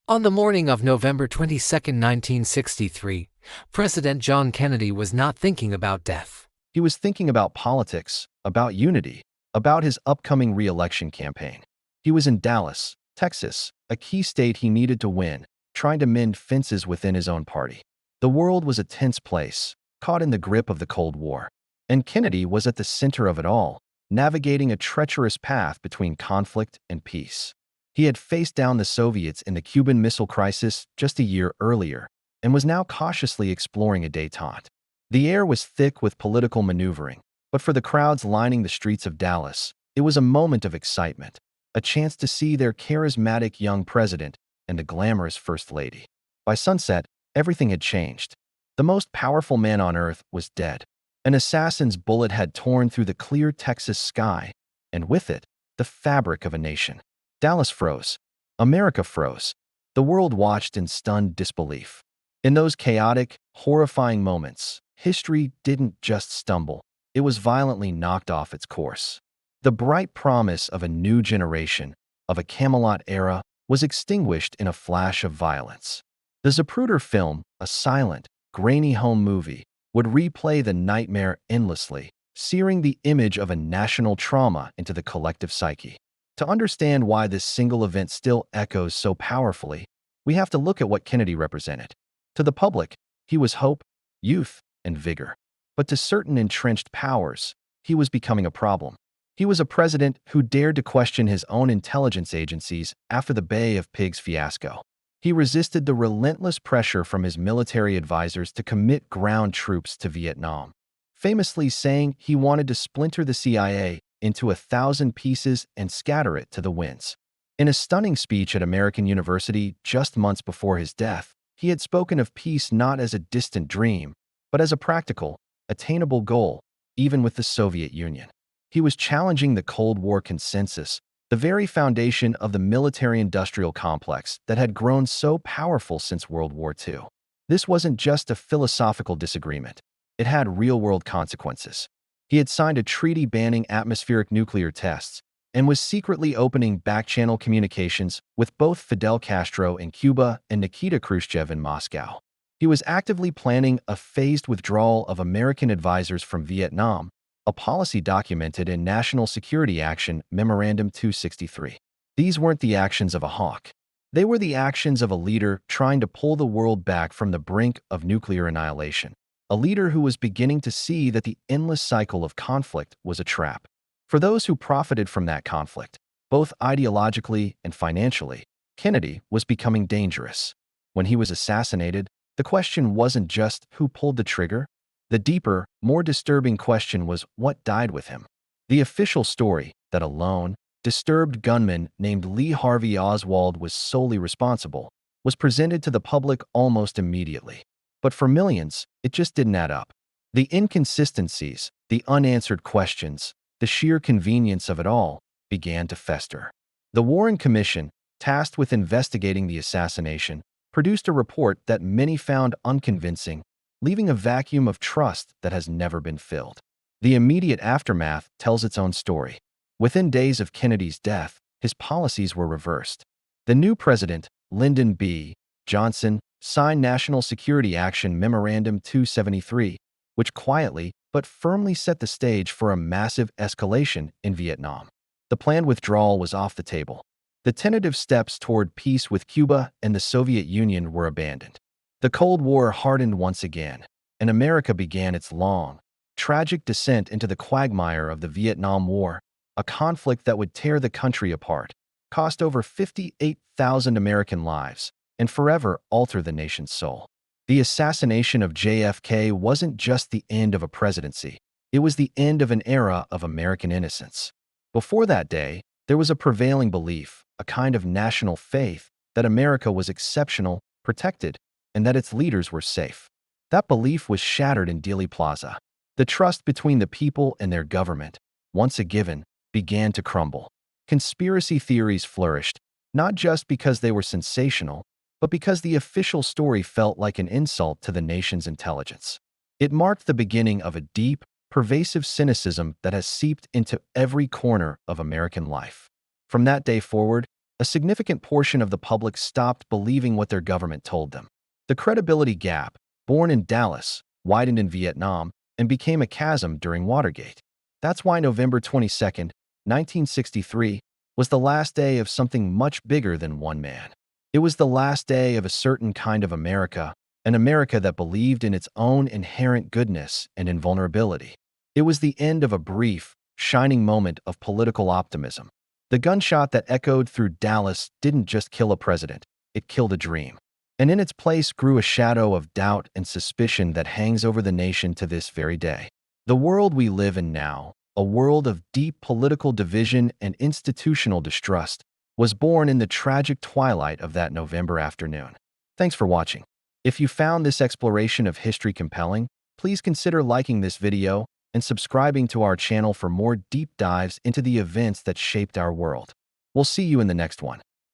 On the morning of November 22, 1963, President John Kennedy was not thinking about death. He was thinking about politics, about unity, about his upcoming re-election campaign. He was in Dallas, Texas, a key state he needed to win, trying to mend fences within his own party. The world was a tense place, caught in the grip of the Cold War. And Kennedy was at the center of it all, navigating a treacherous path between conflict and peace. He had faced down the Soviets in the Cuban Missile Crisis just a year earlier, and was now cautiously exploring a détente. The air was thick with political maneuvering, but for the crowds lining the streets of Dallas, it was a moment of excitement, a chance to see their charismatic young president and the glamorous First Lady. By sunset, everything had changed. The most powerful man on earth was dead. An assassin's bullet had torn through the clear Texas sky, and with it, the fabric of a nation. Dallas froze. America froze. The world watched in stunned disbelief. In those chaotic, horrifying moments, history didn't just stumble. It was violently knocked off its course. The bright promise of a new generation, of a Camelot era, was extinguished in a flash of violence. The Zapruder film, a silent, grainy home movie, would replay the nightmare endlessly, searing the image of a national trauma into the collective psyche. To understand why this single event still echoes so powerfully, we have to look at what Kennedy represented. To the public, he was hope, youth, and vigor. But to certain entrenched powers, he was becoming a problem. He was a president who dared to question his own intelligence agencies after the Bay of Pigs fiasco. He resisted the relentless pressure from his military advisors to commit ground troops to Vietnam, famously saying he wanted to splinter the CIA into 1,000 pieces and scatter it to the winds. In a stunning speech at American University just months before his death, he had spoken of peace not as a distant dream, but as a practical, attainable goal, even with the Soviet Union. He was challenging the Cold War consensus, the very foundation of the military-industrial complex that had grown so powerful since World War II. This wasn't just a philosophical disagreement. It had real-world consequences. He had signed a treaty banning atmospheric nuclear tests and was secretly opening back-channel communications with both Fidel Castro in Cuba and Nikita Khrushchev in Moscow. He was actively planning a phased withdrawal of American advisors from Vietnam, a policy documented in National Security Action Memorandum 263. These weren't the actions of a hawk. They were the actions of a leader trying to pull the world back from the brink of nuclear annihilation. A leader who was beginning to see that the endless cycle of conflict was a trap. For those who profited from that conflict, both ideologically and financially, Kennedy was becoming dangerous. When he was assassinated, the question wasn't just who pulled the trigger. The deeper, more disturbing question was what died with him. The official story, that a lone, disturbed gunman named Lee Harvey Oswald was solely responsible, was presented to the public almost immediately. But for millions, it just didn't add up. The inconsistencies, the unanswered questions, the sheer convenience of it all began to fester. The Warren Commission, tasked with investigating the assassination, produced a report that many found unconvincing, leaving a vacuum of trust that has never been filled. The immediate aftermath tells its own story. Within days of Kennedy's death, his policies were reversed. The new president, Lyndon B. Johnson, signed National Security Action Memorandum 273, which quietly but firmly set the stage for a massive escalation in Vietnam. The planned withdrawal was off the table. The tentative steps toward peace with Cuba and the Soviet Union were abandoned. The Cold War hardened once again, and America began its long, tragic descent into the quagmire of the Vietnam War, a conflict that would tear the country apart, cost over 58,000 American lives, and forever alter the nation's soul. The assassination of JFK wasn't just the end of a presidency. It was the end of an era of American innocence. Before that day, there was a prevailing belief, a kind of national faith, that America was exceptional, protected, and that its leaders were safe. That belief was shattered in Dealey Plaza. The trust between the people and their government, once a given, began to crumble. Conspiracy theories flourished, not just because they were sensational, but because the official story felt like an insult to the nation's intelligence. It marked the beginning of a deep, pervasive cynicism that has seeped into every corner of American life. From that day forward, A significant portion of the public stopped believing what their government told them. The credibility gap, born in Dallas, widened in Vietnam, and became a chasm during Watergate. That's why November 22nd, 1963, was the last day of something much bigger than one man. It was the last day of a certain kind of America, an America that believed in its own inherent goodness and invulnerability. It was the end of a brief, shining moment of political optimism. The gunshot that echoed through Dallas didn't just kill a president, it killed a dream. And in its place grew a shadow of doubt and suspicion that hangs over the nation to this very day. The world we live in now, a world of deep political division and institutional distrust, was born in the tragic twilight of that November afternoon. Thanks for watching. If you found this exploration of history compelling, please consider liking this video and subscribing to our channel for more deep dives into the events that shaped our world. We'll see you in the next one.